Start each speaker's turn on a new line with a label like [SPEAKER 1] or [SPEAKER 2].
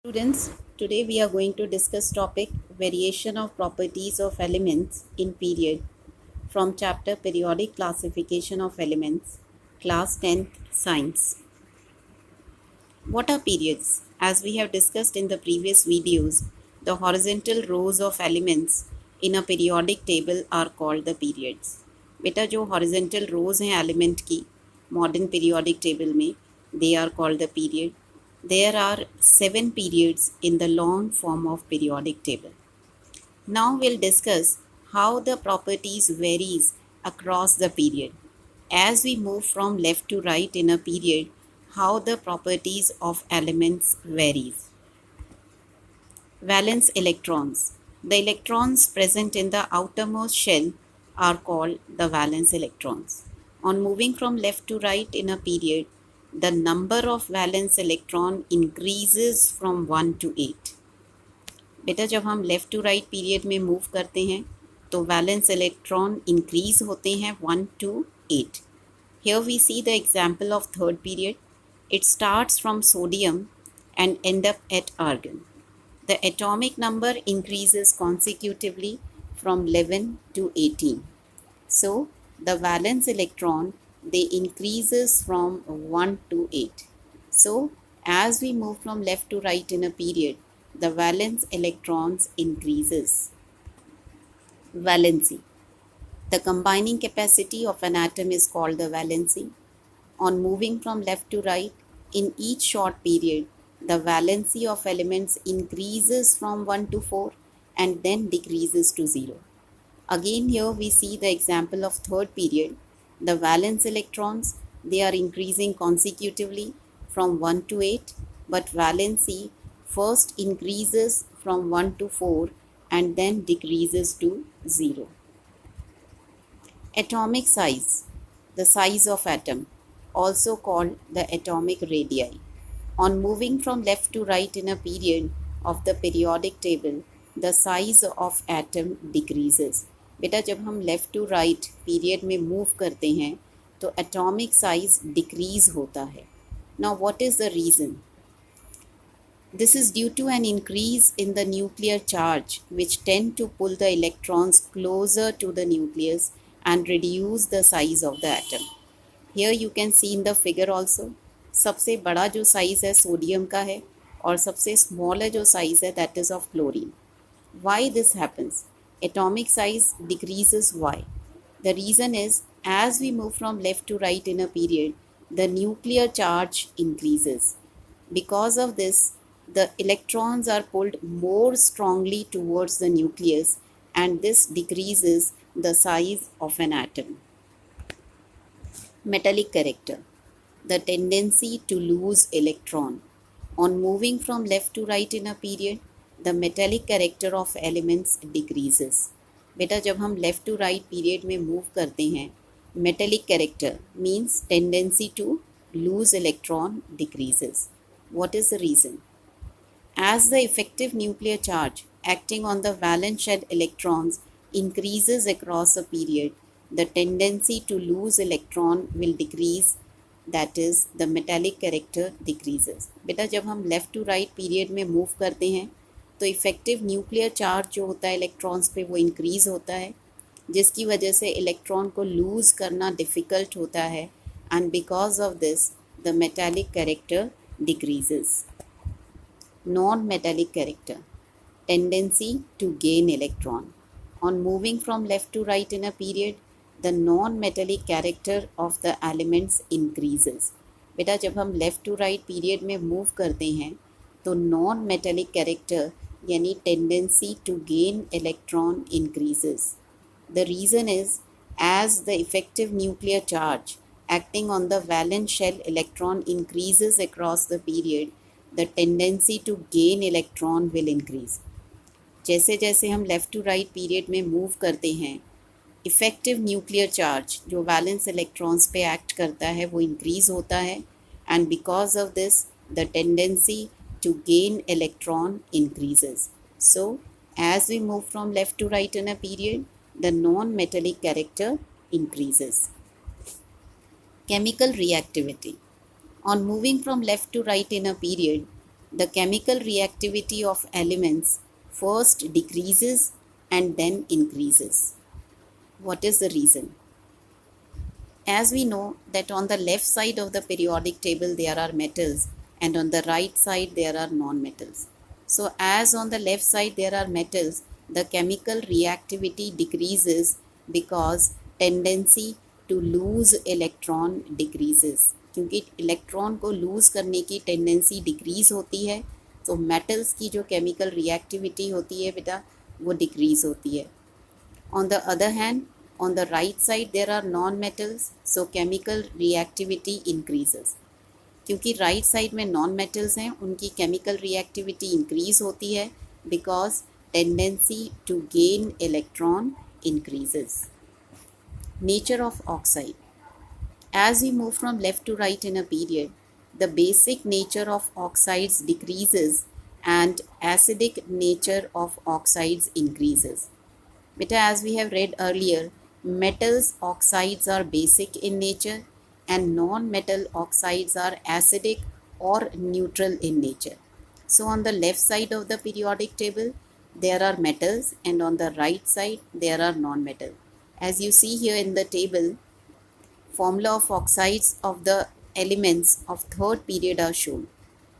[SPEAKER 1] Students, today we are going to discuss topic variation of properties of elements in period from chapter periodic classification of elements, class 10th science. What are periods? As we have discussed in the previous videos, the horizontal rows of elements in a periodic table are called the periods. बेटा जो horizontal rows हैं element की modern periodic table में, they are called the period. There are 7 periods in the long form of periodic table. Now we'll discuss how the properties varies across the period. As we move from left to right in a period, how the properties of elements varies. Valence electrons. The electrons present in the outermost shell are called the valence electrons. On moving from left to right in a period, the number of valence electron increases from 1 to 8. बेटा जब हम left to right period में move करते हैं तो valence electron increase होते हैं 1 to 8. Here we see the example of third period. It starts from sodium and end up at argon. The atomic number increases consecutively from 11 to 18. So the valence electron they increases from 1 to 8. So as we move from left to right in a period, the valence electrons increases. Valency. The combining capacity of an atom is called the valency. On moving from left to right, in each short period, the valency of elements increases from 1 to 4 and then decreases to 0. Again here we see the example of third period. The valence electrons, they are increasing consecutively from 1 to 8, but valency first increases from 1 to 4 and then decreases to 0. Atomic size, the size of atom, also called the atomic radii. On moving from left to right in a period of the periodic table, the size of atom decreases. बेटा जब हम left to right period में move करते हैं तो atomic size decrease होता है. Now what is the reason? This is due to an increase in the nuclear charge which tend to pull the electrons closer to the nucleus and reduce the size of the atom. Here you can see in the figure also, सबसे बड़ा जो size है sodium का है और सबसे small जो size है that is of chlorine. Why this happens? Atomic size decreases. Why? The reason is as we move from left to right in a period, the nuclear charge increases. Because of this, the electrons are pulled more strongly towards the nucleus and this decreases the size of an atom. Metallic character. The tendency to lose electron. On moving from left to right in a period, the metallic character of elements decreases. बेटा जब हम left to right period में move करते हैं, metallic character means tendency to lose electron decreases. What is the reason? As the effective nuclear charge acting on the valence shell electrons increases across a period, the tendency to lose electron will decrease. That is the metallic character decreases. बेटा जब हम left to right period में move करते हैं तो effective nuclear charge जो होता है इलेक्ट्रॉन्स पे वो इंक्रीज़ होता है जिसकी वजह से इलेक्ट्रॉन को लूज़ करना डिफ़िकल्ट होता है and because of this the metallic character decreases. Non metallic character. Tendency to gain electron. On moving from left to right in a period the non metallic character of the elements increases. बेटा जब हम left to right period में move करते हैं तो non metallic character यानी tendency to gain electron increases. The reason is as the effective nuclear charge acting on the valence shell electron increases across the period, the tendency to gain electron will increase. जैसे जैसे हम left to right period में move करते हैं effective nuclear charge जो valence electrons पे act करता है वो इंक्रीज़ होता है and because of this the tendency to gain electron increases. So as we move from left to right in a period, the non-metallic character increases. Chemical reactivity. On moving from left to right in a period, the chemical reactivity of elements first decreases and then increases. What is the reason? As we know that on the left side of the periodic table there are metals and on the right side there are non-metals. So as on the left side there are metals, the chemical reactivity decreases because tendency to lose electron decreases. क्योंकि electron को loose करने की tendency decrease होती है, तो metals की जो chemical reactivity होती है बेटा वो डिक्रीज़ होती है. On the other hand, on the right side there are non-metals, so chemical reactivity increases. क्योंकि राइट साइड में नॉन मेटल्स हैं, उनकी केमिकल रिएक्टिविटी इंक्रीज होती है because tendency to gain electron increases. Nature of oxide. As we move from left to right in a period, the basic nature of oxides decreases and acidic nature of oxides increases. Beta, as we have read earlier, metals oxides are basic in nature and non-metal oxides are acidic or neutral in nature. So on the left side of the periodic table, there are metals and on the right side, there are non-metal. As you see here in the table, formula of oxides of the elements of third period are shown.